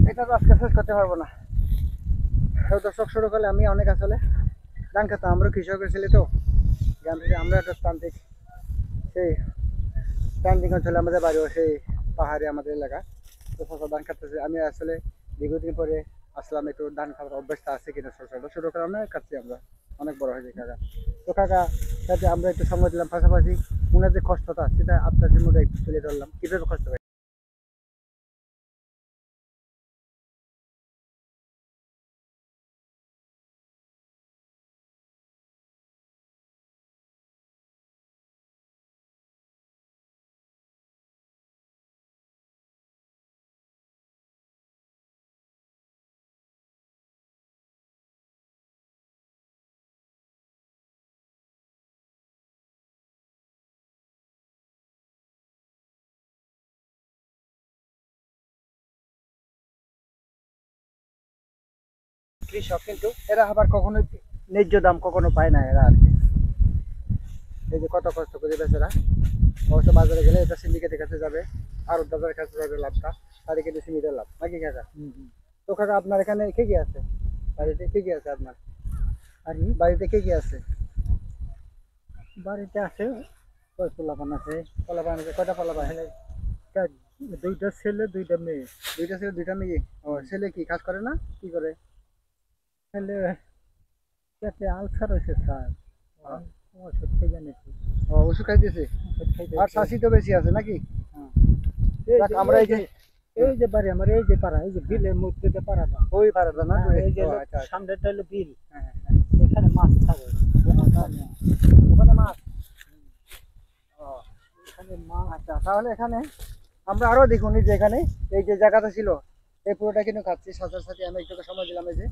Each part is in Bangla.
এটা তো আজকে শেষ করতে পারবো না। দর্শক, শুরু করলে আমি অনেক আসলে ধান খেতাম, আমরা কৃষকের ছেলে তো গ্রাম থেকে। আমরা একটা প্রান্তিক, সেই প্রান্তিক অঞ্চলে আমাদের বাড়িও, সেই পাহাড়ে আমাদের এলাকা। তো শশা ধান কাটতেছে। আমি আসলে দীর্ঘদিন পরে আসলাম, একটু ধান খাওয়ার অভ্যাসটা আছে কিনা। শশাটা শুরু করে আমরা কাটছি, আমরা অনেক বড় হয়েছে কাকা। তো কাকা সাথে আমরা একটু সময় দিলাম, পাশাপাশি উনার যে কষ্টটা সেটা আপনাদের মধ্যে একটু তুলে ধরলাম, কিভাবে কষ্ট হয়। কৃষক কিন্তু এরা আবার কখনোই ন্যায্য দাম কখনো পায় না এরা আর কি। এই যে কত কষ্ট করে বেচারা, অবশ্য বাজারে গেলে এটা সিন্ডিকেটের কাছে যাবে, আর দাদার কাছে যাবে লাভটা, তাদেরকে বেশি মিটার লাভ নাকি কাকা? তো কাকা আপনার এখানে কে কে আছে? বাড়িতে কে কে আছে আপনার? আর বাড়িতে কে কে আছে? বাড়িতে আছে কয় পোলাপান আছে। পোলাপান আছে, কয়টা পোলাপান? দুইটা ছেলে দুইটা মেয়ে। দুইটা ছেলে দুইটা মেয়ে। ও, ছেলে কি কাজ করে না, কি করে? ছেলে পেটে আলসার হয়েছে স্যার, ওষুধ খেয়ে নিয়েছি। ও, ওষুধ খাইতেছে। আর শাসি তো বেশি আছে নাকি? যাক, আমরা এই যে বাড়ি আমার, এই যে পাড়া, এই যে বিলের মধ্যে যে পাড়াটা, ওই পাড়াটা না? এই যে সামনেটা হলো বিল। এখানে মাছ থাকে, ওখানে মাছ। ও, এখানে মাছ। আচ্ছা, তাহলে এখানে আমরা আরো দেখুন, এই যে এখানে এই যে জায়গাটা ছিল, এই পুরোটা কিন্তু খাচ্ছি। সাথে সাথে আমি একটু সময় দিলাম, এই যে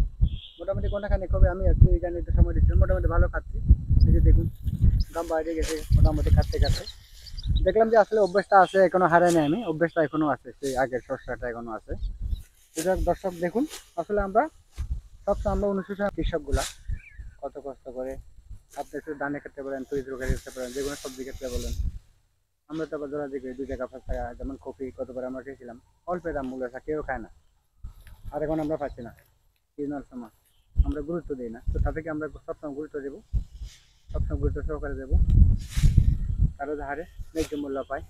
মোটামুটি কোনখানে কবে আমি একটু এখানে একটু সময় দিচ্ছি, মোটামুটি ভালো খাচ্ছি। এই যে দেখুন, দাম বাইরে গেছে মোটামুটি খাচ্ছে খাচ্ছে। দেখলাম যে আসলে অভ্যেসটা আছে, এখনো হারায়নি আমি, অভ্যেসটা এখনো আছে, সেই আগের সরষাটা এখনো আছে। দর্শক দেখুন, আসলে আমরা সবসময় আমরা অনুশোচনা কৃষকগুলা কত কষ্ট করে, আপনি একটু ধানের ক্ষেত্রে বলেন, তরিতরকারির ক্ষেত্রে বলেন, যে কোনো সবজি ক্ষেত্রে বলেন, আমরা তো আবার জোড়া দিকে 2 টাকা 5 টাকা, যেমন কপি কতবার আমরা খেয়েছিলাম, অল্প দাম মূল্য থাকে, কেউ খায় না। আর এখন আমরা পাচ্ছি না, সিজনাল সময় আমরা গুরুত্ব দিই না। তো তাদেরকে আমরা সবসময় গুরুত্ব দেবো, সবসময় গুরুত্ব সহকারে দেবো, কারো হারে ন্যায্য মূল্য পায়,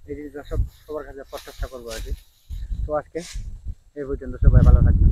এই জিনিসটা সবার কাছে প্রচেষ্টা করবো আর কি। তো আজকে এই পর্যন্ত, সবাই ভালো থাকবেন।